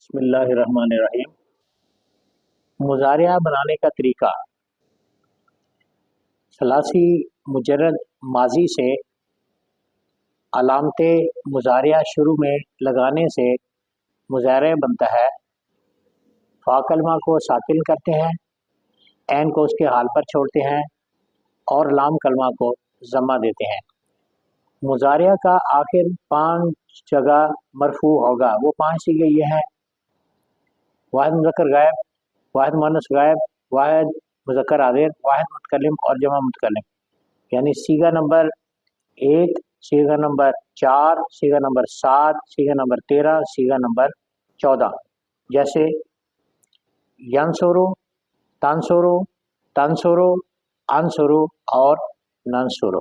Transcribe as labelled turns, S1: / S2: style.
S1: बिस्मिल्लाहिर्रहमानिर्रहीम। मुज़ारिया बनाने का तरीका। सलासी मुजर्रद माजी से अलामते मुज़ारिया शुरू में लगाने से मुज़ारिया बनता है। फ़ा कलमा को साकिन करते हैं, ऐन को उसके हाल पर छोड़ते हैं और लाम कलमा को ज़म्मा देते हैं। मुज़ारिया का आखिर 5 जगह मरफू होगा। वो 5 सीगे ये हैं: वाहिद मुज़क्कर गायब, वाहिद मुअन्नस गायब, वाहिद मुज़क्कर आदिर, वाहिद मुतकल्लिम और जमा मुतकल्लिम। यानी सीगा नंबर 1, सीगा नंबर 4, सीगा नंबर 7, सीगा नंबर 13, सीगा नंबर 14। जैसे यंसुरु, तंसुरु, तंसुरु, अंसुरु और नंसुरु।